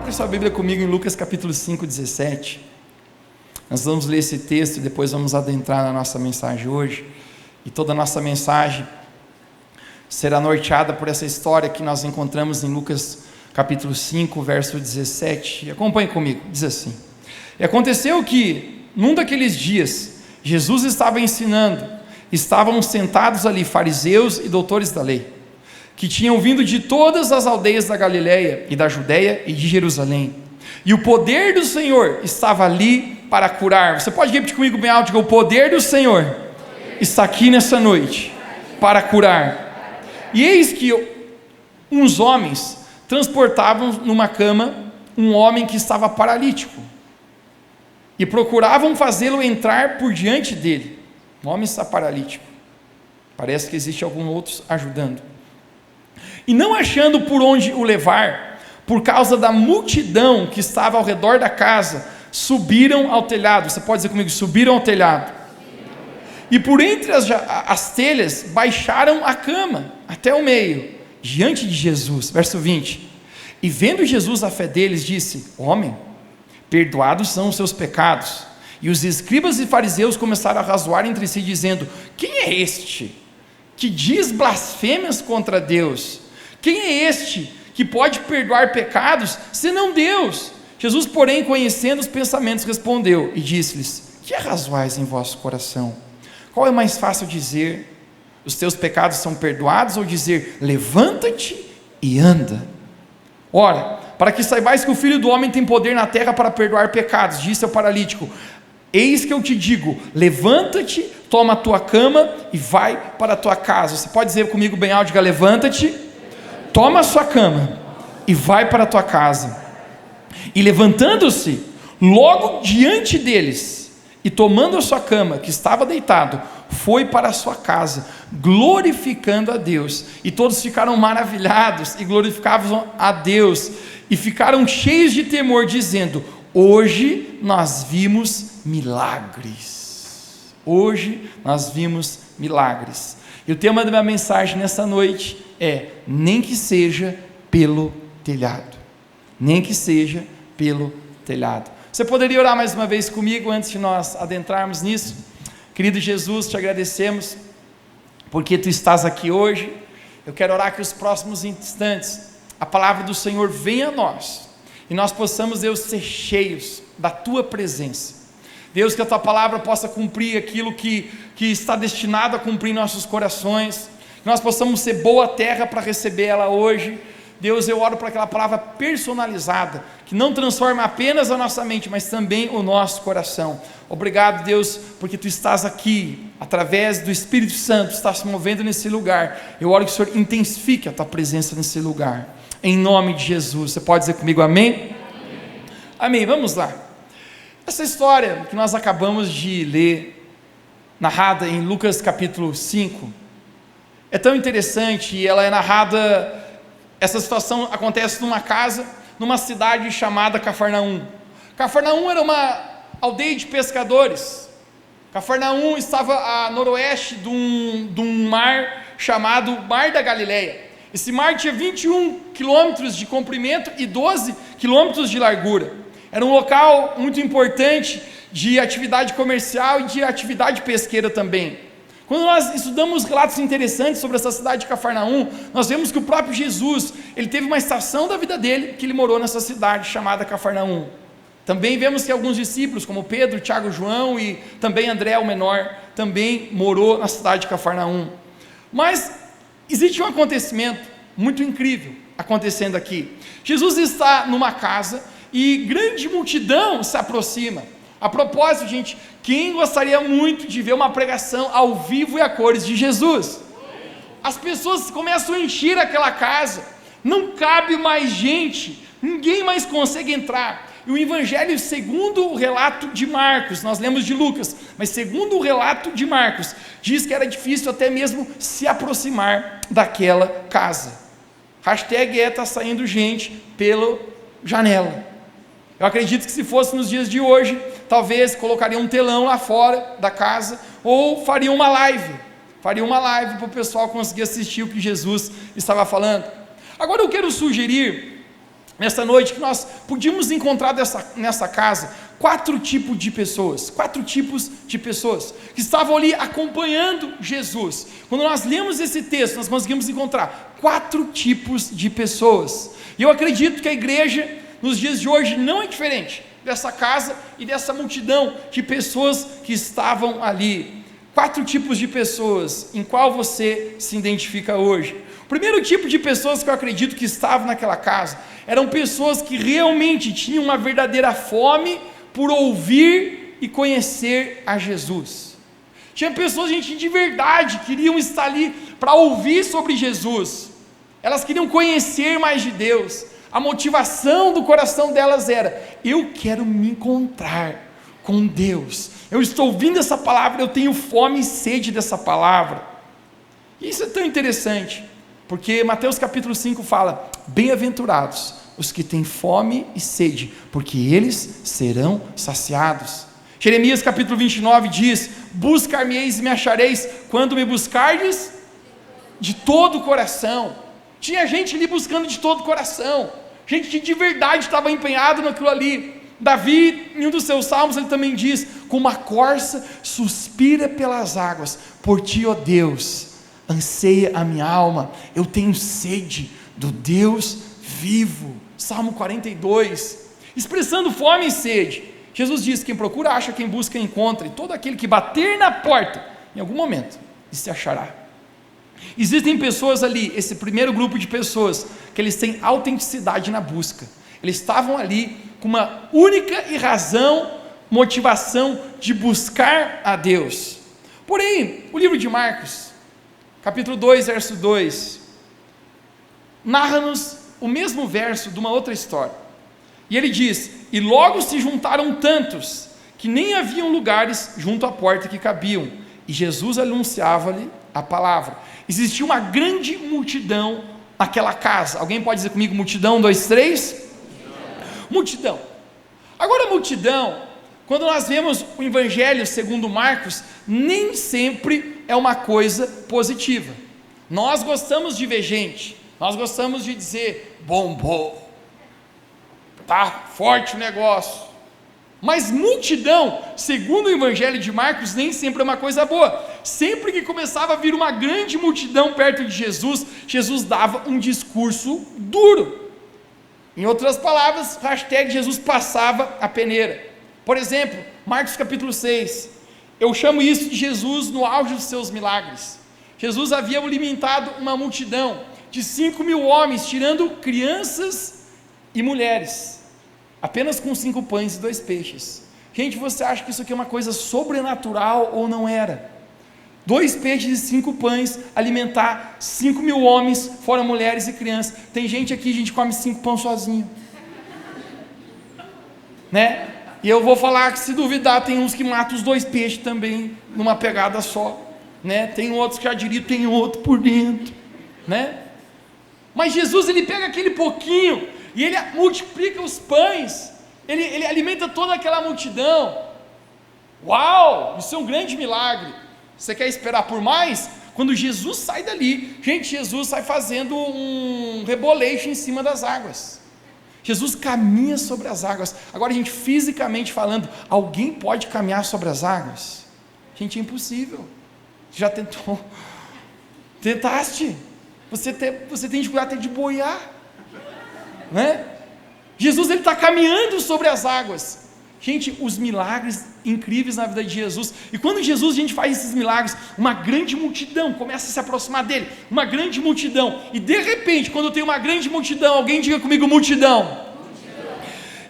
Abra sua Bíblia comigo em Lucas capítulo 5, 17. Nós vamos ler esse texto e depois vamos adentrar na nossa mensagem hoje. E toda a nossa mensagem será norteada por essa história que nós encontramos em Lucas capítulo 5, verso 17. Acompanhe comigo, diz assim: E aconteceu que, num daqueles dias, Jesus estava ensinando, estavam sentados ali fariseus e doutores da lei, que tinham vindo de todas as aldeias da Galileia e da Judeia e de Jerusalém, e o poder do Senhor estava ali para curar. Você pode repetir comigo bem alto: o poder do Senhor está aqui nessa noite para curar. E eis que uns homens transportavam numa cama um homem que estava paralítico, e procuravam fazê-lo entrar por diante dele. O homem está paralítico, parece que existe alguns outros ajudando, e não achando por onde o levar, por causa da multidão que estava ao redor da casa, subiram ao telhado. Você pode dizer comigo: subiram ao telhado, e por entre as telhas baixaram a cama até o meio, diante de Jesus. Verso 20: E vendo Jesus a fé deles, disse: Homem, perdoados são os seus pecados. E os escribas e fariseus começaram a razoar entre si, dizendo: Quem é este que diz blasfêmias contra Deus? Quem é este que pode perdoar pecados, senão Deus? Jesus, porém, conhecendo os pensamentos, respondeu e disse-lhes: Que razoais em vosso coração? Qual é mais fácil dizer: os teus pecados são perdoados, ou dizer: levanta-te e anda? Ora, para que saibais que o Filho do Homem tem poder na terra para perdoar pecados, disse ao paralítico: Eis que eu te digo, levanta-te, toma a tua cama e vai para a tua casa. Você pode dizer comigo bem alto: levanta-te, toma a sua cama e vai para a tua casa. E levantando-se, logo diante deles, e tomando a sua cama, que estava deitado, foi para a sua casa, glorificando a Deus. E todos ficaram maravilhados e glorificavam a Deus, e ficaram cheios de temor, dizendo: Hoje nós vimos milagres. Hoje nós vimos milagres. E o tema da minha mensagem nessa noite é: nem que seja pelo telhado. Nem que seja pelo telhado. Você poderia orar mais uma vez comigo antes de nós adentrarmos nisso? Querido Jesus, te agradecemos porque tu estás aqui hoje. Eu quero orar que os próximos instantes a palavra do Senhor venha a nós e nós possamos, Deus, ser cheios da tua presença. Deus, que a tua palavra possa cumprir aquilo que está destinado a cumprir em nossos corações, que nós possamos ser boa terra para receber ela hoje. Deus, eu oro para aquela palavra personalizada, que não transforma apenas a nossa mente, mas também o nosso coração. Obrigado, Deus, porque tu estás aqui, através do Espírito Santo, estás se movendo nesse lugar. Eu oro que o Senhor intensifique a tua presença nesse lugar, em nome de Jesus. Você pode dizer comigo amém? Amém. Amém. Vamos lá. Essa história que nós acabamos de ler, narrada em Lucas capítulo 5, é tão interessante, e ela é narrada. Essa situação acontece numa casa, numa cidade chamada Cafarnaum. Cafarnaum era uma aldeia de pescadores. Cafarnaum estava a noroeste de um mar chamado Mar da Galileia. Esse mar tinha 21 quilômetros de comprimento e 12 quilômetros de largura. Era um local muito importante de atividade comercial e de atividade pesqueira também. Quando nós estudamos relatos interessantes sobre essa cidade de Cafarnaum, nós vemos que o próprio Jesus, ele teve uma estação da vida dele, que ele morou nessa cidade chamada Cafarnaum. Também vemos que alguns discípulos, como Pedro, Tiago, João e também André, o menor, também morou na cidade de Cafarnaum. Mas existe um acontecimento muito incrível acontecendo aqui. Jesus está numa casa e grande multidão se aproxima. A propósito, gente, quem gostaria muito de ver uma pregação ao vivo e a cores de Jesus? As pessoas começam a encher aquela casa, não cabe mais gente, ninguém mais consegue entrar. E o evangelho, segundo o relato de Marcos, nós lemos de Lucas, mas segundo o relato de Marcos, diz que era difícil até mesmo se aproximar daquela casa. Hashtag tá saindo gente pela janela. Eu acredito que se fosse nos dias de hoje, talvez colocaria um telão lá fora da casa, ou faria uma live para o pessoal conseguir assistir o que Jesus estava falando. Agora eu quero sugerir nessa noite, que nós podíamos encontrar nessa casa 4 tipos de pessoas, que estavam ali acompanhando Jesus. Quando nós lemos esse texto, nós conseguimos encontrar 4 tipos de pessoas, e eu acredito que a igreja, nos dias de hoje, não é diferente dessa casa e dessa multidão de pessoas que estavam ali. 4 tipos de pessoas, em qual você se identifica hoje? O primeiro tipo de pessoas que eu acredito que estavam naquela casa, eram pessoas que realmente tinham uma verdadeira fome por ouvir e conhecer a Jesus. Tinha pessoas, gente, de verdade, queriam estar ali para ouvir sobre Jesus, elas queriam conhecer mais de Deus. A motivação do coração delas era: eu quero me encontrar com Deus, eu estou ouvindo essa palavra, eu tenho fome e sede dessa palavra. E isso é tão interessante, porque Mateus capítulo 5 fala: bem-aventurados os que têm fome e sede, porque eles serão saciados. Jeremias capítulo 29 diz: buscar-me-eis e me achareis, quando me buscardes de todo o coração. Tinha gente ali buscando de todo o coração, gente que de verdade estava empenhado naquilo ali. Davi, em um dos seus salmos, ele também diz: como a corça suspira pelas águas, por ti, ó Deus, anseia a minha alma, eu tenho sede do Deus vivo. Salmo 42, expressando fome e sede. Jesus diz: quem procura acha, quem busca encontra, e todo aquele que bater na porta, em algum momento, se achará. Existem pessoas ali, esse primeiro grupo de pessoas, que eles têm autenticidade na busca, eles estavam ali com uma única e motivação de buscar a Deus. Porém, o livro de Marcos, capítulo 2, verso 2, narra-nos o mesmo verso de uma outra história, e ele diz: e logo se juntaram tantos, que nem haviam lugares junto à porta que cabiam, e Jesus anunciava-lhe a palavra. Existia uma grande multidão naquela casa. Alguém pode dizer comigo multidão? 1, 2, 3? Multidão. Agora, multidão, quando nós vemos o Evangelho segundo Marcos, nem sempre é uma coisa positiva. Nós gostamos de ver gente, nós gostamos de dizer: bombou, tá forte o negócio. Mas multidão, segundo o Evangelho de Marcos, nem sempre é uma coisa boa. Sempre que começava a vir uma grande multidão perto de Jesus, Jesus dava um discurso duro. Em outras palavras, Jesus passava a peneira. Por exemplo, Marcos capítulo 6, eu chamo isso de Jesus no auge dos seus milagres. Jesus havia alimentado uma multidão de 5.000 homens, tirando crianças e mulheres, apenas com 5 pães e 2 peixes. Gente, você acha que isso aqui é uma coisa sobrenatural ou não era? 2 peixes e 5 pães, alimentar 5.000 homens, fora mulheres e crianças. Tem gente aqui, a gente come 5 pães sozinho, né? E eu vou falar que, se duvidar, tem uns que matam os 2 peixes também, numa pegada só, né? Tem outros que já diriam, tem outro por dentro, né? Mas Jesus, ele pega aquele pouquinho, e ele multiplica os pães, ele alimenta toda aquela multidão. Uau, isso é um grande milagre. Você quer esperar por mais? Quando Jesus sai dali, gente, Jesus sai fazendo um reboleixo em cima das águas. Jesus caminha sobre as águas. Agora, gente, fisicamente falando, alguém pode caminhar sobre as águas? Gente, é impossível. Já tentou? Tentaste? Você tem dificuldade até de boiar, né? Jesus, ele está caminhando sobre as águas. Gente, os milagres incríveis na vida de Jesus. E quando Jesus, a gente faz esses milagres, uma grande multidão começa a se aproximar dele, uma grande multidão, e de repente, quando tem uma grande multidão, alguém diga comigo: multidão.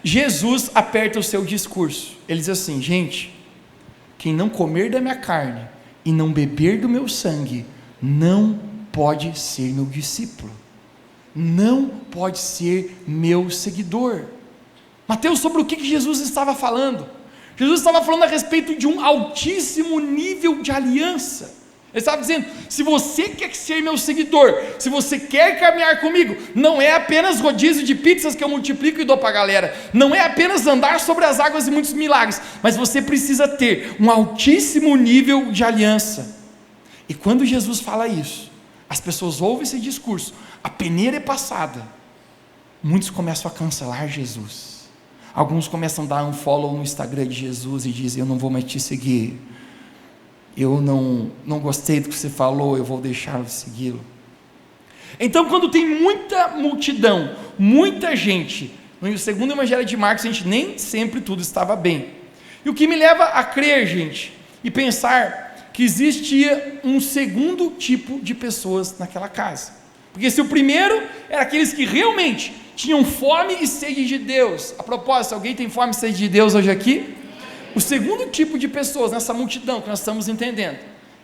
Jesus aperta o seu discurso, ele diz assim: gente, quem não comer da minha carne e não beber do meu sangue, não pode ser meu discípulo, não pode ser meu seguidor. Mateus, sobre o que Jesus estava falando? Jesus estava falando a respeito de um altíssimo nível de aliança. Ele estava dizendo: se você quer ser meu seguidor, se você quer caminhar comigo, não é apenas rodízio de pizzas que eu multiplico e dou para a galera, não é apenas andar sobre as águas e muitos milagres, mas você precisa ter um altíssimo nível de aliança. E quando Jesus fala isso, as pessoas ouvem esse discurso, a peneira é passada, muitos começam a cancelar Jesus. Alguns começam a dar um follow no Instagram de Jesus e dizem: eu não vou mais te seguir, eu não gostei do que você falou, eu vou deixar de segui-lo. Então, quando tem muita multidão, muita gente, no segundo evangelho de Marcos, a gente nem sempre tudo estava bem. E o que me leva a crer, gente, e pensar que existia um segundo tipo de pessoas naquela casa. Porque se o primeiro era aqueles que realmente tinham fome e sede de Deus. A propósito, alguém tem fome e sede de Deus hoje aqui? O segundo tipo de pessoas nessa multidão que nós estamos entendendo,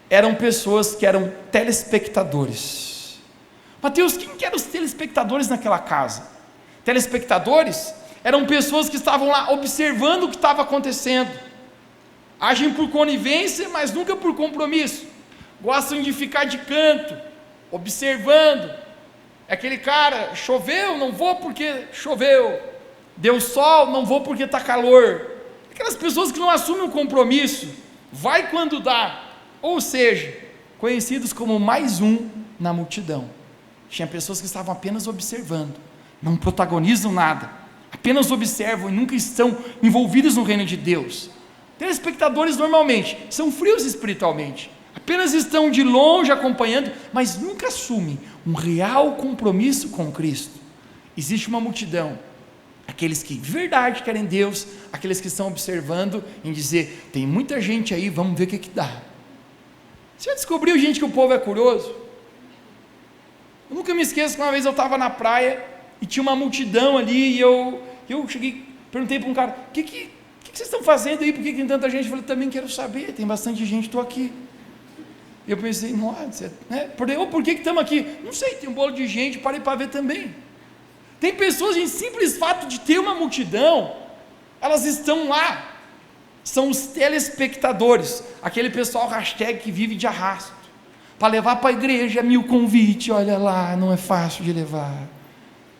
eram pessoas que eram telespectadores. Mateus, quem que eram os telespectadores naquela casa? Telespectadores eram pessoas que estavam lá observando o que estava acontecendo, agem por conivência, mas nunca por compromisso, gostam de ficar de canto, observando. É aquele cara: choveu, não vou porque choveu, deu sol, não vou porque está calor. Aquelas pessoas que não assumem um compromisso, vai quando dá, ou seja, conhecidos como mais um na multidão. Tinha pessoas que estavam apenas observando, não protagonizam nada, apenas observam e nunca estão envolvidos no reino de Deus. Telespectadores normalmente são frios espiritualmente, apenas estão de longe acompanhando, mas nunca assumem um real compromisso com Cristo. Existe uma multidão, aqueles que de verdade querem Deus, aqueles que estão observando em dizer: tem muita gente aí, vamos ver o que dá. Você já descobriu, gente, que o povo é curioso? Eu nunca me esqueço que uma vez eu estava na praia e tinha uma multidão ali, e eu cheguei, perguntei para um cara: o que vocês estão fazendo aí, por que tem tanta gente? Eu falei: também quero saber, tem bastante gente, estou aqui. Eu pensei: nossa, né? Por que estamos aqui? Não sei, tem um bolo de gente, parei para ver também. Tem pessoas, em simples fato de ter uma multidão, elas estão lá, são os telespectadores, aquele pessoal hashtag que vive de arrasto, para levar para a igreja 1000 convites, olha lá, não é fácil de levar.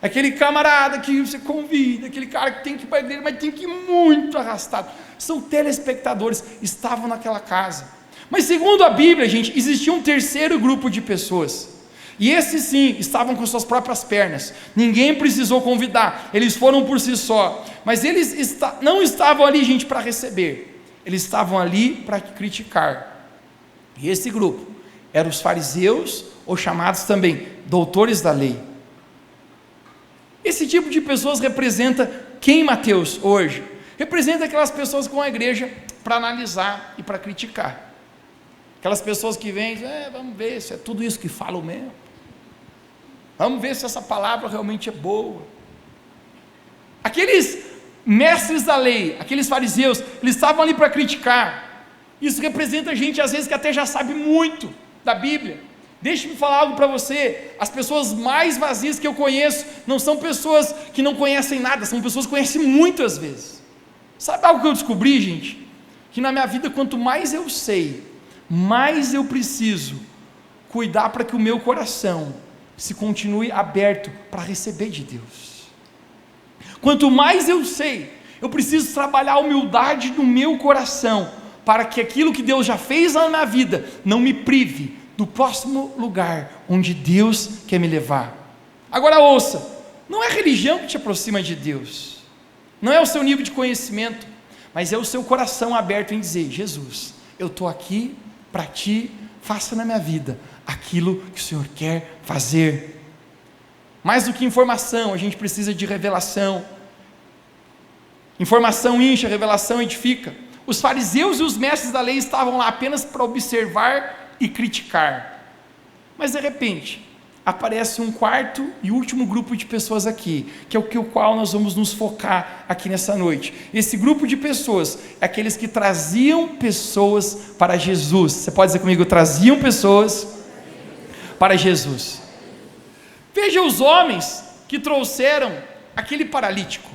Aquele camarada que você convida, aquele cara que tem que ir para a igreja, mas tem que ir muito arrastado. São telespectadores, estavam naquela casa. Mas segundo a Bíblia, gente, existia um terceiro grupo de pessoas. E esses sim, estavam com suas próprias pernas. Ninguém precisou convidar, eles foram por si só. Mas eles não estavam ali, gente, para receber. Eles estavam ali para criticar. E esse grupo eram os fariseus, ou chamados também doutores da lei. Esse tipo de pessoas representa quem, Mateus, hoje? Representa aquelas pessoas com a igreja para analisar e para criticar. Aquelas pessoas que vêm, vamos ver se é tudo isso que falam mesmo. Vamos ver se essa palavra realmente é boa. Aqueles mestres da lei, aqueles fariseus, eles estavam ali para criticar. Isso representa gente, às vezes, que até já sabe muito da Bíblia. Deixe-me falar algo para você: as pessoas mais vazias que eu conheço, não são pessoas que não conhecem nada, são pessoas que conhecem muito às vezes. Sabe algo que eu descobri, gente? Que na minha vida, quanto mais eu sei, mais eu preciso cuidar para que o meu coração se continue aberto para receber de Deus. Quanto mais eu sei, eu preciso trabalhar a humildade no meu coração, para que aquilo que Deus já fez na minha vida, não me prive do próximo lugar, onde Deus quer me levar. Agora ouça, não é a religião que te aproxima de Deus, não é o seu nível de conhecimento, mas é o seu coração aberto em dizer: Jesus, eu estou aqui para ti, faça na minha vida aquilo que o Senhor quer fazer. Mais do que informação, a gente precisa de revelação. Informação incha, revelação edifica. Os fariseus e os mestres da lei estavam lá apenas para observar e criticar. Mas de repente, aparece um quarto e último grupo de pessoas aqui, que é o qual nós vamos nos focar aqui nessa noite. Esse grupo de pessoas é aqueles que traziam pessoas para Jesus. Você pode dizer comigo: traziam pessoas para Jesus. Veja os homens que trouxeram aquele paralítico.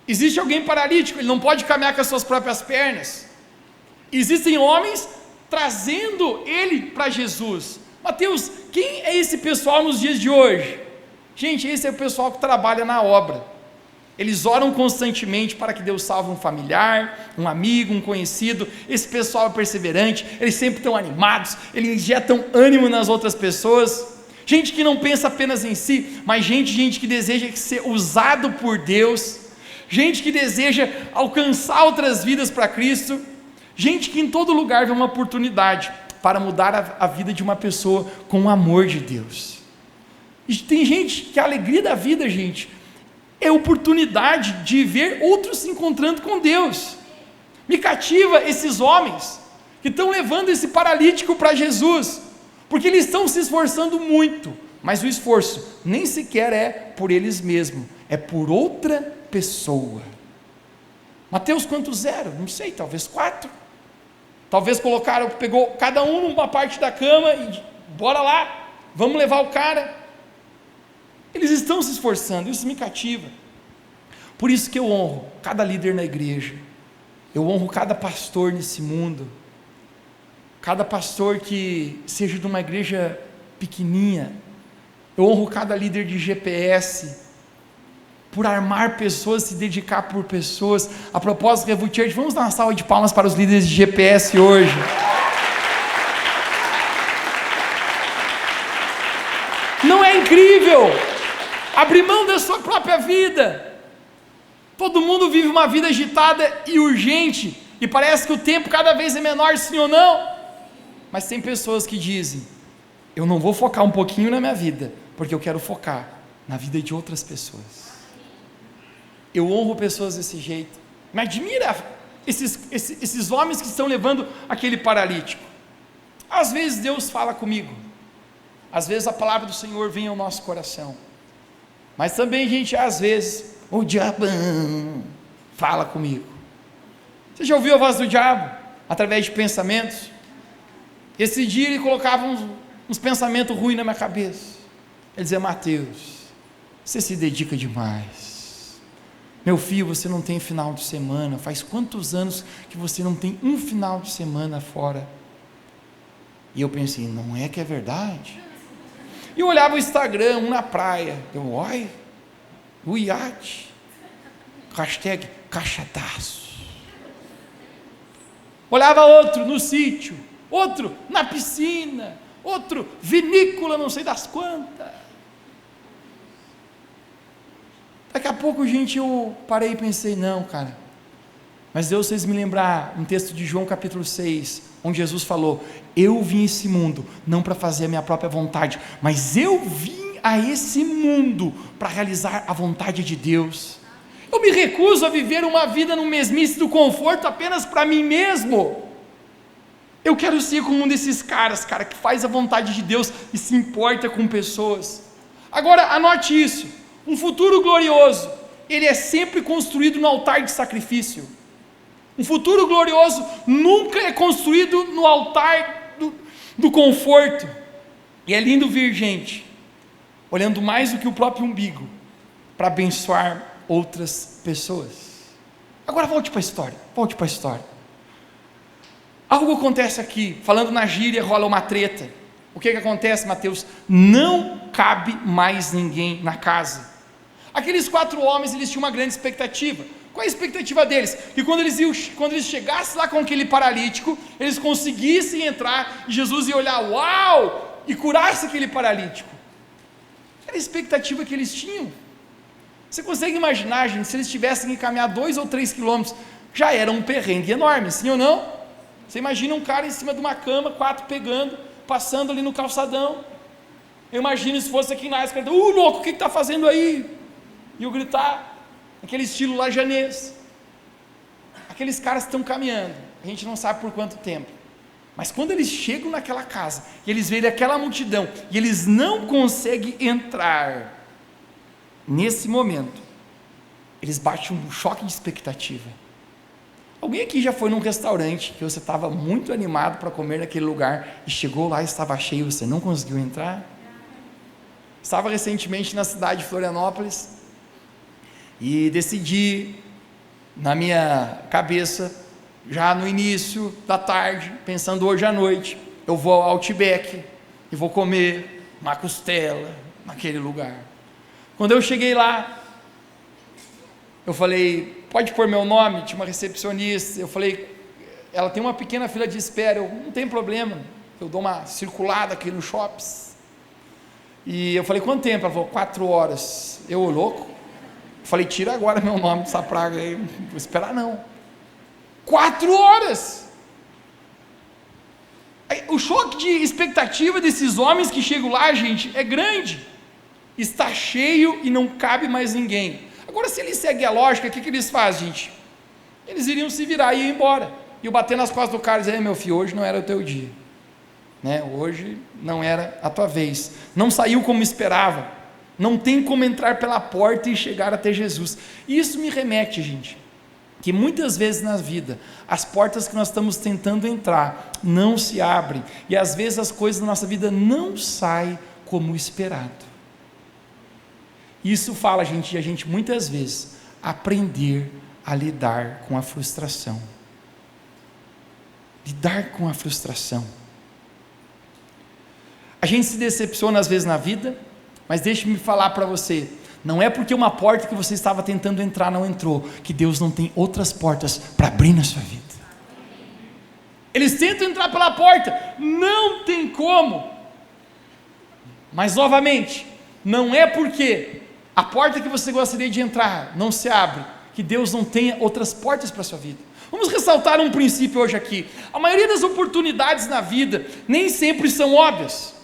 Existe alguém paralítico, ele não pode caminhar com as suas próprias pernas. Existem homens trazendo ele para Jesus. Mateus, quem é esse pessoal nos dias de hoje? Gente, esse é o pessoal que trabalha na obra. Eles oram constantemente para que Deus salve um familiar, um amigo, um conhecido. Esse pessoal é perseverante, eles sempre estão animados, eles injetam ânimo nas outras pessoas. gente que não pensa apenas em si, mas gente que deseja ser usado por Deus, gente que deseja alcançar outras vidas para Cristo, gente que em todo lugar vê uma oportunidade para mudar a vida de uma pessoa com o amor de Deus. E tem gente que a alegria da vida, gente, é a oportunidade de ver outros se encontrando com Deus. Me cativa esses homens que estão levando esse paralítico para Jesus, porque eles estão se esforçando muito, mas o esforço nem sequer é por eles mesmos, é por outra pessoa. Mateus quantos eram? Não sei, talvez 4. Talvez pegou cada um numa parte da cama e bora lá, vamos levar o cara. Eles estão se esforçando, isso me cativa. Por isso que eu honro cada líder na igreja, eu honro cada pastor nesse mundo, cada pastor que seja de uma igreja pequenininha, eu honro cada líder de GPS, por armar pessoas, se dedicar por pessoas. A propósito, Revu Church, vamos dar uma salva de palmas para os líderes de GPS hoje. Não é incrível abrir mão da sua própria vida? Todo mundo vive uma vida agitada e urgente, e parece que o tempo cada vez é menor, sim ou não? Mas tem pessoas que dizem: eu não vou focar um pouquinho na minha vida, porque eu quero focar na vida de outras pessoas. Eu honro pessoas desse jeito. Me admira esses homens que estão levando aquele paralítico. Às vezes Deus fala comigo, às vezes a palavra do Senhor vem ao nosso coração, mas também, gente, às vezes o diabão fala comigo. Você já ouviu a voz do diabo? Através de pensamentos? Esse dia ele colocava uns pensamentos ruins na minha cabeça. Ele dizia: Mateus, você se dedica demais. Meu filho, você não tem final de semana. Faz quantos anos que você não tem um final de semana fora? E eu pensei: não é que é verdade? E eu olhava o Instagram, um na praia. Eu, olha, o iate, hashtag cachadaço. Olhava outro no sítio, outro na piscina, outro vinícola não sei das quantas. Daqui a pouco, gente, eu parei e pensei: não, cara, mas Deus fez me lembrar um texto de João capítulo 6, onde Jesus falou: eu vim a esse mundo não para fazer a minha própria vontade, mas eu vim a esse mundo para realizar a vontade de Deus. Eu me recuso a viver uma vida no mesmice do conforto apenas para mim mesmo. Eu quero ser como um desses caras, cara, que faz a vontade de Deus e se importa com pessoas. Agora, anote isso: um futuro glorioso, ele é sempre construído no altar de sacrifício. Um futuro glorioso nunca é construído no altar do conforto. E é lindo ver gente olhando mais do que o próprio umbigo para abençoar outras pessoas. Agora volte para a história. Algo acontece aqui, falando na gíria, rola uma treta. O que acontece, Mateus? Não cabe mais ninguém na casa. Aqueles 4 homens, eles tinham uma grande expectativa. Qual é a expectativa deles? Que quando eles chegassem lá com aquele paralítico, eles conseguissem entrar e Jesus ia olhar, uau, e curasse aquele paralítico. Era a expectativa que eles tinham. Você consegue imaginar, gente, se eles tivessem que caminhar 2 ou 3 quilômetros, já era um perrengue enorme, sim ou não? Você imagina um cara em cima de uma cama, 4 pegando, passando ali no calçadão. Eu imagino se fosse aqui na esquerda: louco, o que está fazendo aí? E eu gritar, aquele estilo lajanês. Aqueles caras estão caminhando, a gente não sabe por quanto tempo, mas quando eles chegam naquela casa, e eles veem aquela multidão, e eles não conseguem entrar, nesse momento, eles batem um choque de expectativa. Alguém aqui já foi num restaurante, que você estava muito animado para comer naquele lugar, e chegou lá e estava cheio, você não conseguiu entrar? Estava recentemente na cidade de Florianópolis, e decidi, na minha cabeça, já no início da tarde, pensando hoje à noite, eu vou ao Outback, e vou comer uma costela, naquele lugar. Quando eu cheguei lá, eu falei: pode pôr meu nome? Tinha uma recepcionista. Eu falei: ela tem uma pequena fila de espera. Eu: não tem problema, eu dou uma circulada aqui no shopping. E eu falei, quanto tempo? Ela falou, 4 horas. Eu, louco? Falei, tira agora meu nome dessa praga aí, não vou esperar não. 4 horas! O choque de expectativa desses homens que chegam lá, gente, é grande. Está cheio e não cabe mais ninguém. Agora, se eles seguem a lógica, o que eles fazem, gente? Eles iriam se virar e ir embora. E eu bater nas costas do cara e dizer, meu filho, hoje não era o teu dia. Né? Hoje não era a tua vez. Não saiu como esperava. Não tem como entrar pela porta e chegar até Jesus. E isso me remete, gente, que muitas vezes na vida, as portas que nós estamos tentando entrar não se abrem, e às vezes as coisas na nossa vida não saem como esperado. Isso fala, gente, de a gente muitas vezes aprender a lidar com a frustração. Lidar com a frustração. A gente se decepciona às vezes na vida, mas deixe-me falar para você, não é porque uma porta que você estava tentando entrar não entrou, que Deus não tem outras portas para abrir na sua vida. Eles tentam entrar pela porta, não tem como. Mas novamente, não é porque a porta que você gostaria de entrar não se abre, que Deus não tenha outras portas para a sua vida. Vamos ressaltar um princípio hoje aqui. A maioria das oportunidades na vida nem sempre são óbvias.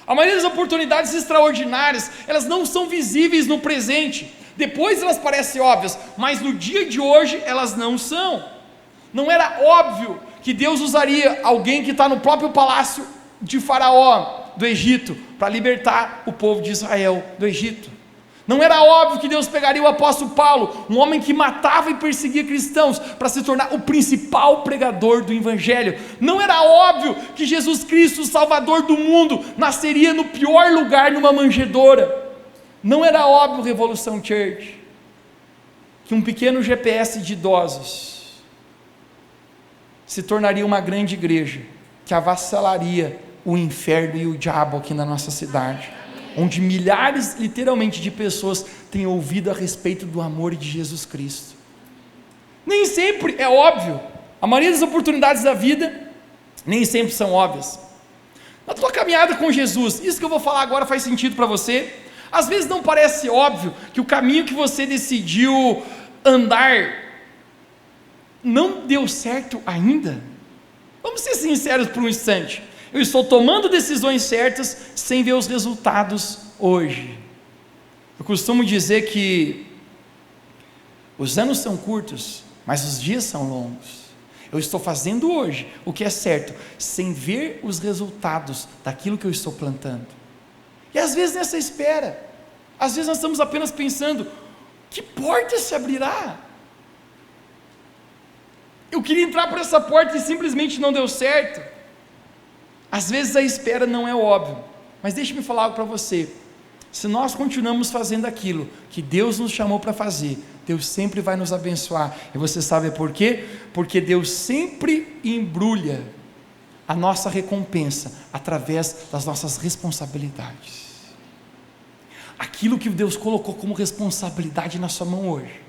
A maioria das oportunidades extraordinárias, elas não são visíveis no presente. Depois elas parecem óbvias, mas no dia de hoje elas não são. Não era óbvio que Deus usaria alguém que está no próprio palácio de Faraó, do Egito, para libertar o povo de Israel do Egito. Não era óbvio que Deus pegaria o apóstolo Paulo, um homem que matava e perseguia cristãos, para se tornar o principal pregador do evangelho. Não era óbvio que Jesus Cristo, o Salvador do mundo, nasceria no pior lugar, numa manjedoura. Não era óbvio, Revolução Church, que um pequeno GPS de idosos se tornaria uma grande igreja, que avassalaria o inferno e o diabo aqui na nossa cidade, onde milhares, literalmente, de pessoas têm ouvido a respeito do amor de Jesus Cristo. Nem sempre é óbvio. A maioria das oportunidades da vida nem sempre são óbvias. Na tua caminhada com Jesus, isso que eu vou falar agora faz sentido para você? Às vezes não parece óbvio que o caminho que você decidiu andar não deu certo ainda? Vamos ser sinceros por um instante. Eu estou tomando decisões certas sem ver os resultados hoje. Eu costumo dizer que os anos são curtos, mas os dias são longos. Eu estou fazendo hoje o que é certo, sem ver os resultados daquilo que eu estou plantando. E às vezes nessa espera, às vezes nós estamos apenas pensando, que porta se abrirá? Eu queria entrar por essa porta e simplesmente não deu certo. Às vezes a espera não é óbvio, mas deixe-me falar algo para você. Se nós continuamos fazendo aquilo que Deus nos chamou para fazer, Deus sempre vai nos abençoar. E você sabe por quê? Porque Deus sempre embrulha a nossa recompensa através das nossas responsabilidades. Aquilo que Deus colocou como responsabilidade na sua mão hoje,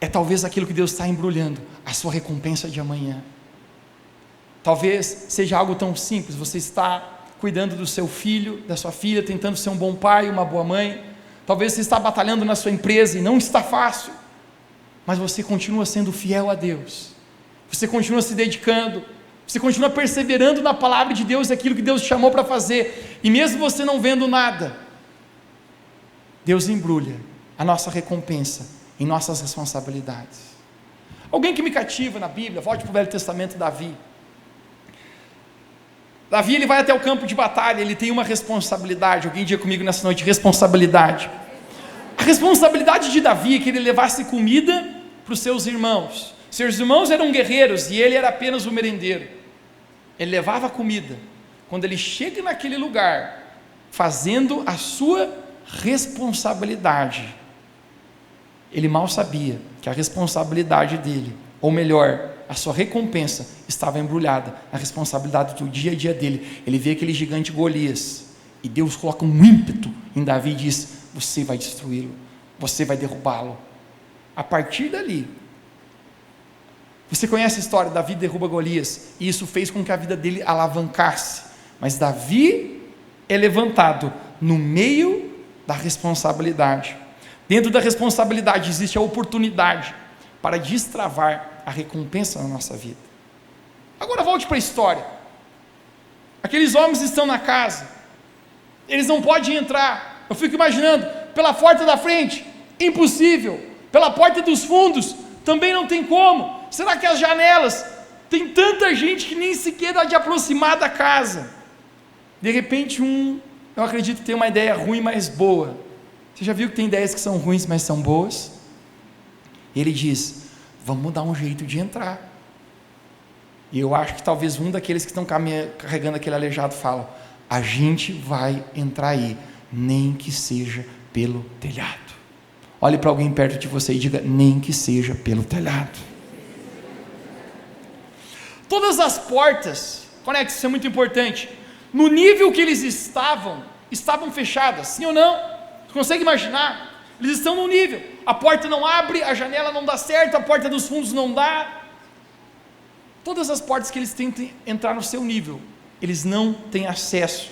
é talvez aquilo que Deus está embrulhando a sua recompensa de amanhã. Talvez seja algo tão simples, você está cuidando do seu filho, da sua filha, tentando ser um bom pai, uma boa mãe. Talvez você está batalhando na sua empresa e não está fácil, mas você continua sendo fiel a Deus, você continua se dedicando, você continua perseverando na palavra de Deus, aquilo que Deus te chamou para fazer, e mesmo você não vendo nada, Deus embrulha a nossa recompensa em nossas responsabilidades. Alguém que me cativa na Bíblia, volte para o Velho Testamento, Davi, ele vai até o campo de batalha, ele tem uma responsabilidade. Alguém diga comigo nessa noite, responsabilidade. A responsabilidade de Davi é que ele levasse comida para os seus irmãos. Seus irmãos eram guerreiros e ele era apenas o merendeiro. Ele levava comida. Quando ele chega naquele lugar, fazendo a sua responsabilidade, ele mal sabia que a responsabilidade dele, ou melhor, a sua recompensa estava embrulhada na responsabilidade do dia a dia dele. Ele vê aquele gigante Golias, e Deus coloca um ímpeto em Davi e diz, você vai destruí-lo, você vai derrubá-lo. A partir dali, você conhece a história, Davi derruba Golias, e isso fez com que a vida dele alavancasse, mas Davi é levantado no meio da responsabilidade. Dentro da responsabilidade existe a oportunidade para destravar a recompensa na nossa vida. Agora volte para a história. Aqueles homens estão na casa, eles não podem entrar. Eu fico imaginando, pela porta da frente, impossível. Pela porta dos fundos, também não tem como. Será que as janelas, tem tanta gente que nem sequer dá de aproximar da casa. De repente eu acredito que tem uma ideia ruim, mas boa. Você já viu que tem ideias que são ruins, mas são boas? Ele diz, vamos dar um jeito de entrar. E eu acho que talvez um daqueles que estão carregando aquele aleijado fala, a gente vai entrar aí, nem que seja pelo telhado. Olhe para alguém perto de você e diga, nem que seja pelo telhado. Todas as portas, conecte, isso é muito importante, no nível que eles estavam fechadas, sim ou não? Você consegue imaginar? Eles estão no nível, a porta não abre, a janela não dá certo, a porta dos fundos não dá. Todas as portas que eles tentam entrar no seu nível, eles não têm acesso.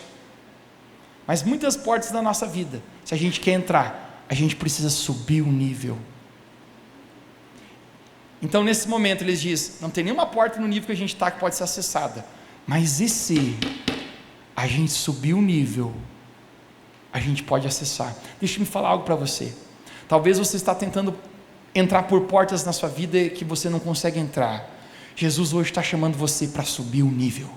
Mas muitas portas da nossa vida, se a gente quer entrar, a gente precisa subir o nível. Então nesse momento eles dizem, não tem nenhuma porta no nível que a gente está que pode ser acessada, mas e se a gente subir o nível, a gente pode acessar. Deixa eu me falar algo para você. Talvez você está tentando entrar por portas na sua vida que você não consegue entrar. Jesus hoje está chamando você para subir o nível.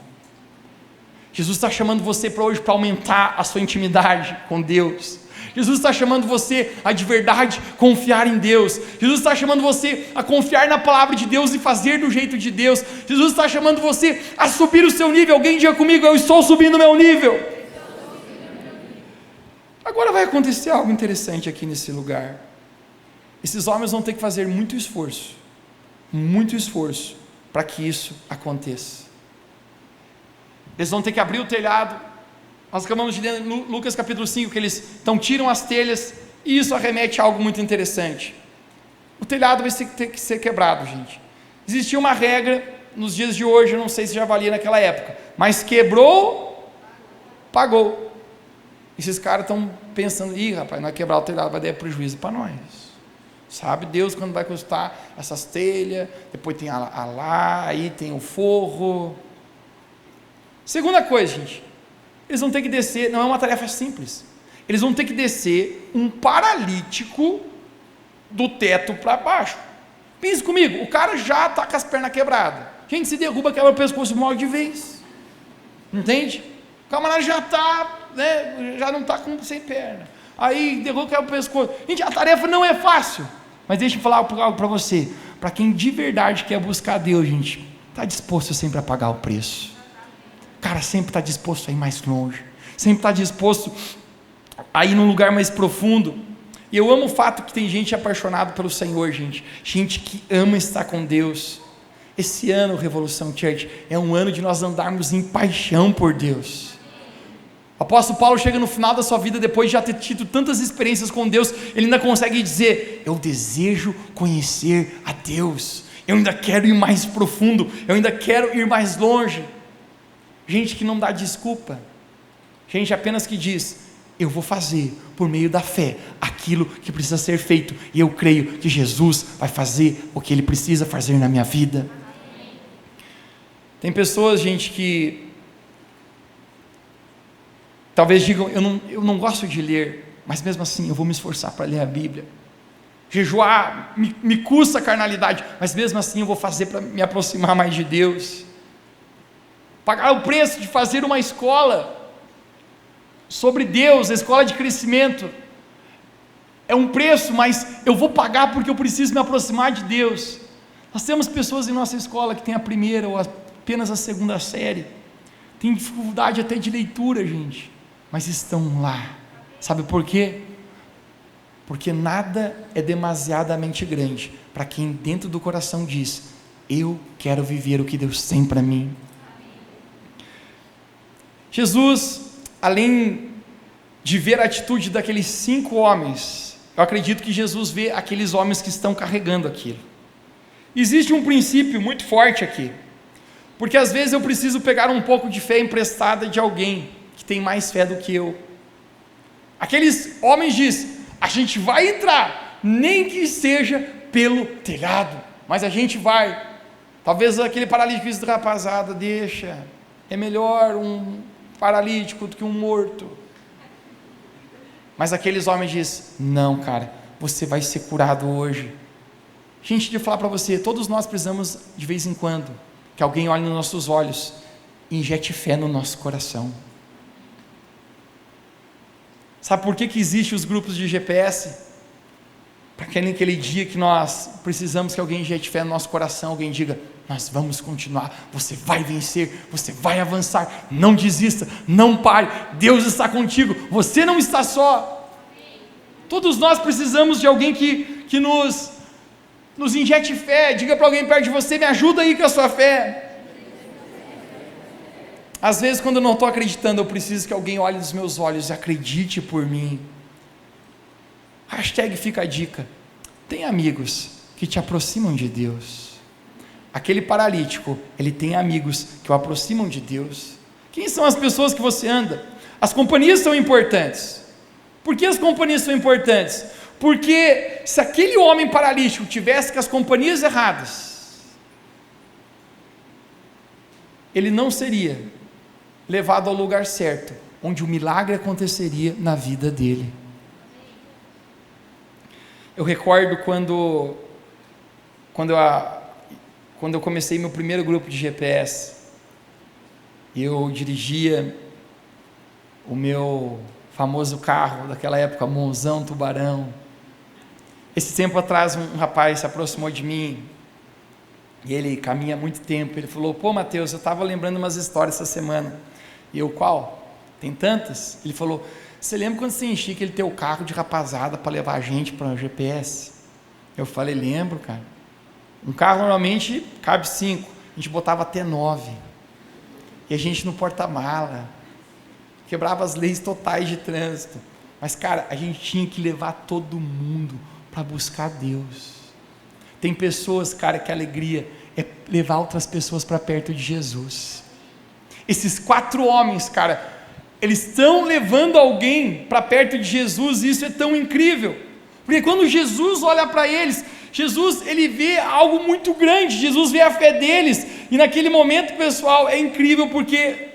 Jesus está chamando você para hoje para aumentar a sua intimidade com Deus. Jesus está chamando você a de verdade confiar em Deus. Jesus está chamando você a confiar na palavra de Deus e fazer do jeito de Deus. Jesus está chamando você a subir o seu nível. Alguém diga comigo, eu estou subindo o meu nível. Agora vai acontecer algo interessante aqui nesse lugar. Esses homens vão ter que fazer muito esforço para que isso aconteça. Eles vão ter que abrir o telhado. Nós acabamos de ler em Lucas capítulo 5 que eles tiram as telhas, e isso arremete a algo muito interessante. O telhado vai ter que ser quebrado, gente. Existia uma regra nos dias de hoje, eu não sei se já valia naquela época, mas quebrou, pagou. Esses caras estão pensando, rapaz, nós quebrar o telhado vai dar prejuízo para nós. Sabe Deus quando vai custar essas telhas, depois tem a lá, aí tem o forro. Segunda coisa, gente, eles vão ter que descer, não é uma tarefa simples, eles vão ter que descer um paralítico do teto para baixo. Pense comigo, o cara já está com as pernas quebradas, gente, se derruba, quebra o pescoço, morre de vez, entende? O camarada já está, já não está sem perna, aí derruba, quebra o pescoço. Gente, a tarefa não é fácil, mas deixa eu falar algo para você, para quem de verdade quer buscar Deus, gente, está disposto sempre a pagar o preço. Cara, sempre está disposto a ir mais longe, sempre está disposto a ir num lugar mais profundo. E eu amo o fato que tem gente apaixonada pelo Senhor, gente que ama estar com Deus. Esse ano, Revolução Church, é um ano de nós andarmos em paixão por Deus. O apóstolo Paulo chega no final da sua vida, depois de já ter tido tantas experiências com Deus, ele ainda consegue dizer, eu desejo conhecer a Deus, eu ainda quero ir mais profundo, eu ainda quero ir mais longe. Gente que não dá desculpa, gente apenas que diz, eu vou fazer por meio da fé aquilo que precisa ser feito, e eu creio que Jesus vai fazer o que Ele precisa fazer na minha vida. Tem pessoas, gente, que talvez digam, eu não gosto de ler, mas mesmo assim eu vou me esforçar para ler a Bíblia. Jejuar me custa a carnalidade, mas mesmo assim eu vou fazer para me aproximar mais de Deus. Pagar o preço de fazer uma escola sobre Deus, a escola de crescimento, é um preço, mas eu vou pagar porque eu preciso me aproximar de Deus. Nós temos pessoas em nossa escola que têm a primeira ou apenas a segunda série, tem dificuldade até de leitura, gente, mas estão lá. Sabe por quê? Porque nada é demasiadamente grande para quem dentro do coração diz, eu quero viver o que Deus tem para mim. Jesus, além de ver a atitude daqueles 5 homens, eu acredito que Jesus vê aqueles homens que estão carregando aquilo. Existe um princípio muito forte aqui, porque às vezes eu preciso pegar um pouco de fé emprestada de alguém que tem mais fé do que eu. Aqueles homens dizem: a gente vai entrar, nem que seja pelo telhado, mas a gente vai. Talvez aquele paralítico disse: rapazada, deixa, é melhor um paralítico do que um morto. Mas aqueles homens dizem: não, cara, você vai ser curado hoje. Gente, deixa eu falar para você, todos nós precisamos de vez em quando que alguém olhe nos nossos olhos e injete fé no nosso coração. Sabe por que existem os grupos de GPS? Para que naquele dia que nós precisamos que alguém injete fé no nosso coração, alguém diga: nós vamos continuar, você vai vencer, você vai avançar, não desista, não pare, Deus está contigo, você não está só. Todos nós precisamos de alguém que nos injete fé. Diga para alguém perto de você: me ajuda aí com a sua fé. Às vezes, quando eu não estou acreditando, eu preciso que alguém olhe nos meus olhos e acredite por mim. Hashtag fica a dica: tem amigos que te aproximam de Deus. Aquele paralítico, ele tem amigos que o aproximam de Deus. Quem são as pessoas que você anda? As companhias são importantes. Por que as companhias são importantes? Porque se aquele homem paralítico tivesse com as companhias erradas, ele não seria levado ao lugar certo, onde o milagre aconteceria na vida dele. Eu recordo quando eu comecei meu primeiro grupo de GPS, eu dirigia o meu famoso carro daquela época, Monzão Tubarão. Esse tempo atrás um rapaz se aproximou de mim, e ele caminha há muito tempo. Ele falou: pô, Mateus, eu estava lembrando umas histórias essa semana. E eu: qual? Tem tantas? Ele falou: você lembra quando você enchia aquele teu carro de rapazada para levar a gente para o GPS? Eu falei: lembro, cara. Um carro normalmente cabe 5, a gente botava até 9, e a gente no porta-mala, quebrava as leis totais de trânsito, mas cara, a gente tinha que levar todo mundo para buscar Deus. Tem pessoas, cara, que a alegria é levar outras pessoas para perto de Jesus. Esses 4 homens, cara, eles estão levando alguém para perto de Jesus, e isso é tão incrível, porque quando Jesus olha para eles, Jesus, ele vê algo muito grande, Jesus vê a fé deles, e naquele momento, pessoal, é incrível, porque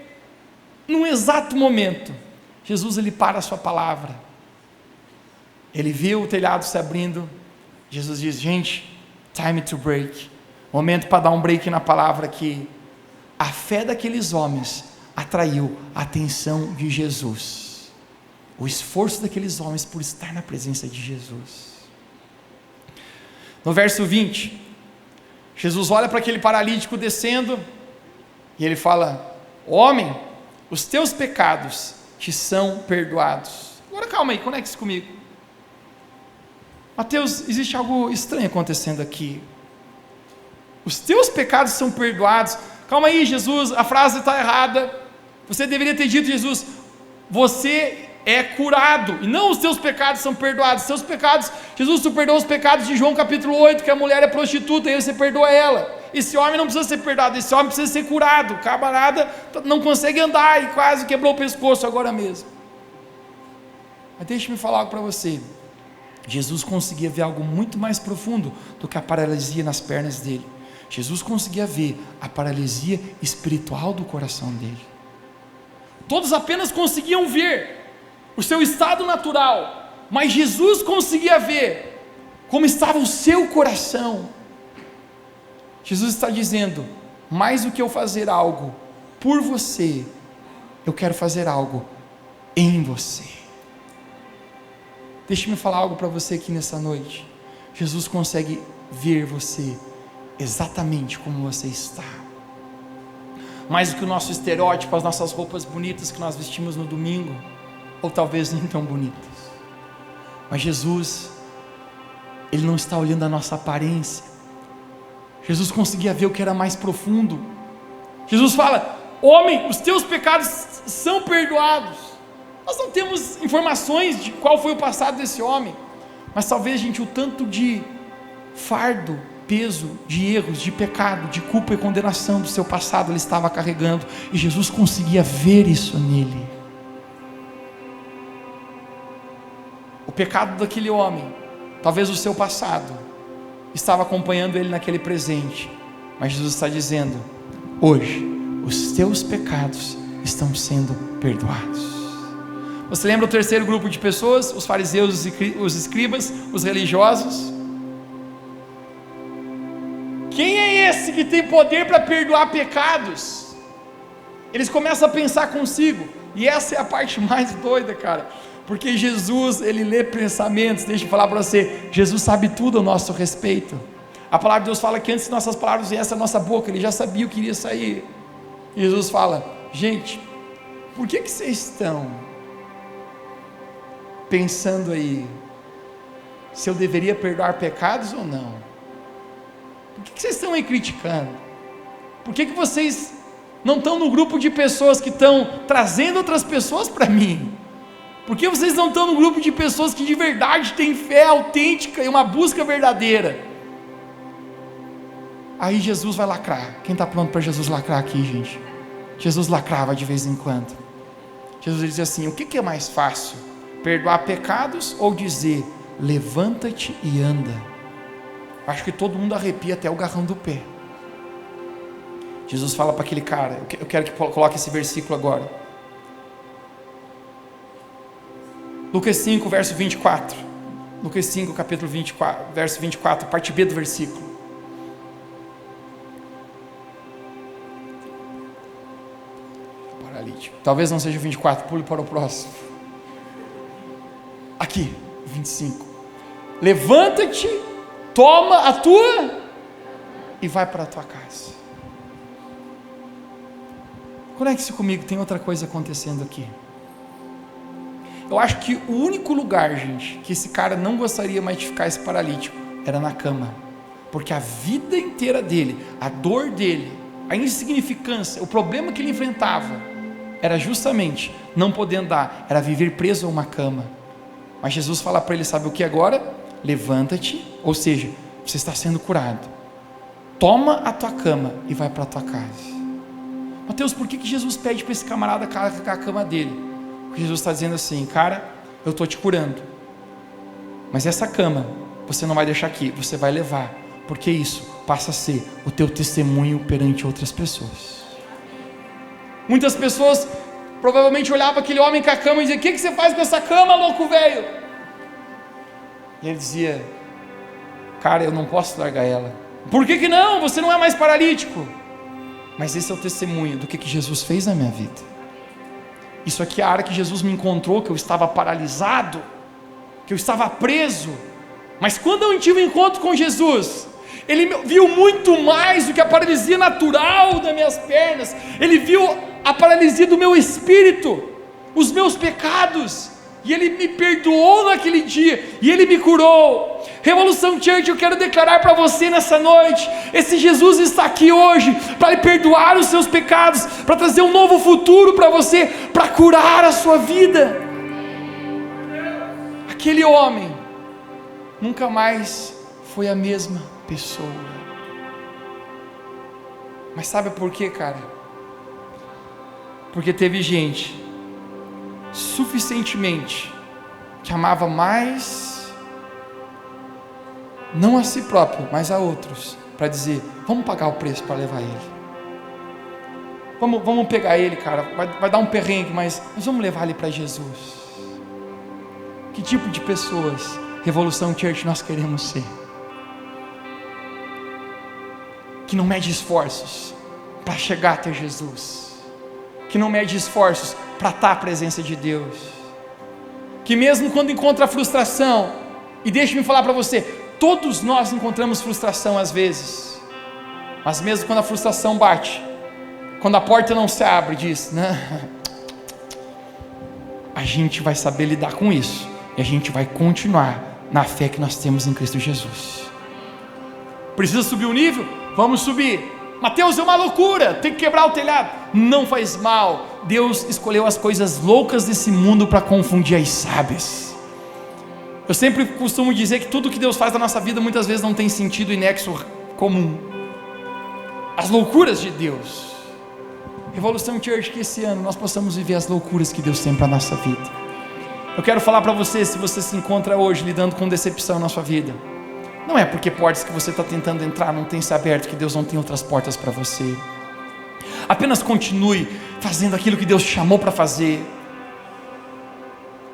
num exato momento, Jesus, ele para a sua palavra, ele vê o telhado se abrindo, Jesus diz: gente, time to break, momento para dar um break na palavra aqui. A fé daqueles homens atraiu a atenção de Jesus, o esforço daqueles homens por estar na presença de Jesus. No verso 20, Jesus olha para aquele paralítico descendo, e ele fala: homem, os teus pecados te são perdoados. Agora calma aí, conecte-se comigo. Mateus, existe algo estranho acontecendo aqui. Os teus pecados são perdoados. Calma aí, Jesus, a frase está errada. Você deveria ter dito: Jesus, você é curado, e não os teus pecados são perdoados. Seus pecados, Jesus, tu perdoa os pecados de João capítulo 8, que a mulher é prostituta, e aí você perdoa ela. Esse homem não precisa ser perdoado, esse homem precisa ser curado. O camarada não consegue andar e quase quebrou o pescoço agora mesmo. Mas deixa-me falar algo para você. Jesus conseguia ver algo muito mais profundo do que a paralisia nas pernas dele. Jesus conseguia ver a paralisia espiritual do coração dele. Todos apenas conseguiam ver o seu estado natural, mas Jesus conseguia ver como estava o seu coração. Jesus está dizendo: mais do que eu fazer algo por você, eu quero fazer algo em você. Deixe-me falar algo para você aqui nessa noite. Jesus consegue ver você exatamente como você está, mais do que o nosso estereótipo, as nossas roupas bonitas que nós vestimos no domingo, ou talvez nem tão bonitas. Mas Jesus, ele não está olhando a nossa aparência. Jesus conseguia ver o que era mais profundo. Jesus fala: homem, os teus pecados são perdoados. Nós não temos informações de qual foi o passado desse homem, mas talvez, gente, o tanto de fardo, peso, de erros, de pecado, de culpa e condenação do seu passado ele estava carregando, e Jesus conseguia ver isso nele. pecado daquele homem, talvez o seu passado, estava acompanhando ele naquele presente, mas Jesus está dizendo: hoje, os teus pecados estão sendo perdoados. Você lembra o terceiro grupo de pessoas? Os fariseus, os escribas, os religiosos. Quem é esse que tem poder para perdoar pecados? Eles começam a pensar consigo, e essa é a parte mais doida, cara, porque Jesus, ele lê pensamentos. Deixa eu falar para você, Jesus sabe tudo a nosso respeito. A palavra de Deus fala que antes de nossas palavras viessem à nossa boca, ele já sabia o que iria sair. E Jesus fala: gente, por que vocês estão pensando aí se eu deveria perdoar pecados ou não? Por que vocês estão aí criticando? Por que vocês não estão no grupo de pessoas que estão trazendo outras pessoas para mim? Por que vocês não estão no grupo de pessoas que de verdade têm fé autêntica e uma busca verdadeira? Aí Jesus vai lacrar. Quem está pronto para Jesus lacrar aqui, gente? Jesus lacrava de vez em quando. Jesus dizia assim: o que é mais fácil? Perdoar pecados ou dizer: levanta-te e anda? Acho que todo mundo arrepia até o garrão do pé. Jesus fala para aquele cara, eu quero que coloque esse versículo agora. Lucas 5, verso 24. Lucas 5, capítulo 24, verso 24, parte B do versículo. Paralítico. Talvez não seja o 24, pule para o próximo. Aqui, 25. Levanta-te, toma a tua e vai para a tua casa. Conecte-se comigo, tem outra coisa acontecendo aqui. Eu acho que o único lugar, gente, que esse cara não gostaria mais de ficar, esse paralítico, era na cama. Porque a vida inteira dele, a dor dele, a insignificância, o problema que ele enfrentava, era justamente não poder andar, era viver preso a uma cama. Mas Jesus fala para ele: sabe o que agora? Levanta-te, ou seja, você está sendo curado, toma a tua cama e vai para a tua casa. Mateus, por que Jesus pede para esse camarada carregar a cama dele? Porque Jesus está dizendo assim: cara, eu estou te curando, mas essa cama você não vai deixar aqui, você vai levar, porque isso passa a ser o teu testemunho perante outras pessoas. Muitas pessoas provavelmente olhavam aquele homem com a cama e diziam: o que você faz com essa cama, louco velho? E ele dizia: cara, eu não posso largar ela. Por que não? Você não é mais paralítico. Mas esse é o testemunho do que Jesus fez na minha vida. Isso aqui é a área que Jesus me encontrou, que eu estava paralisado, que eu estava preso. Mas quando eu tive um encontro com Jesus, Ele viu muito mais do que a paralisia natural das minhas pernas. Ele viu a paralisia do meu espírito, os meus pecados, e Ele me perdoou naquele dia, e Ele me curou. Revolução Church, eu quero declarar para você nessa noite: esse Jesus está aqui hoje para lhe perdoar os seus pecados, para trazer um novo futuro para você, para curar a sua vida. Aquele homem nunca mais foi a mesma pessoa. Mas sabe por quê, cara? Porque teve gente suficientemente que amava mais, não a si próprio, mas a outros, para dizer: vamos pagar o preço para levar ele, vamos pegar ele, cara, vai dar um perrengue, mas vamos levar ele para Jesus. Que tipo de pessoas, Revolução Church, nós queremos ser? Que não mede esforços para chegar até Jesus, que não mede esforços para estar à presença de Deus, que mesmo quando encontra frustração, e deixe-me falar para você, todos nós encontramos frustração às vezes, mas mesmo quando a frustração bate, quando a porta não se abre, diz: não, a gente vai saber lidar com isso, e a gente vai continuar na fé que nós temos em Cristo Jesus. Precisa subir o nível? Vamos subir. Mateus, é uma loucura, tem que quebrar o telhado. Não faz mal. Deus escolheu as coisas loucas desse mundo para confundir as sábias. Eu sempre costumo dizer que tudo que Deus faz na nossa vida muitas vezes não tem sentido e nexo comum. As loucuras de Deus. Revolução Church, que esse ano nós possamos viver as loucuras que Deus tem para a nossa vida. Eu quero falar para você, se você se encontra hoje lidando com decepção na sua vida, não é porque portas que você está tentando entrar não têm se aberto, que Deus não tem outras portas para você. Apenas continue fazendo aquilo que Deus te chamou para fazer.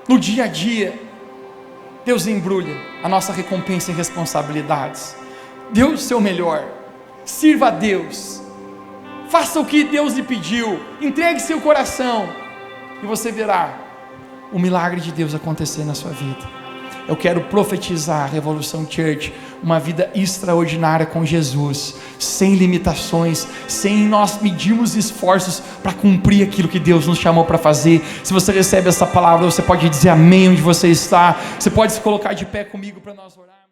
No dia a dia, Deus embrulha a nossa recompensa em responsabilidades. Dê o seu melhor, sirva a Deus, faça o que Deus lhe pediu, entregue seu coração, e você verá o milagre de Deus acontecer na sua vida. Eu quero profetizar a Revolução Church, uma vida extraordinária com Jesus, sem limitações, sem nós medirmos esforços para cumprir aquilo que Deus nos chamou para fazer. Se você recebe essa palavra, você pode dizer amém onde você está, você pode se colocar de pé comigo para nós orar.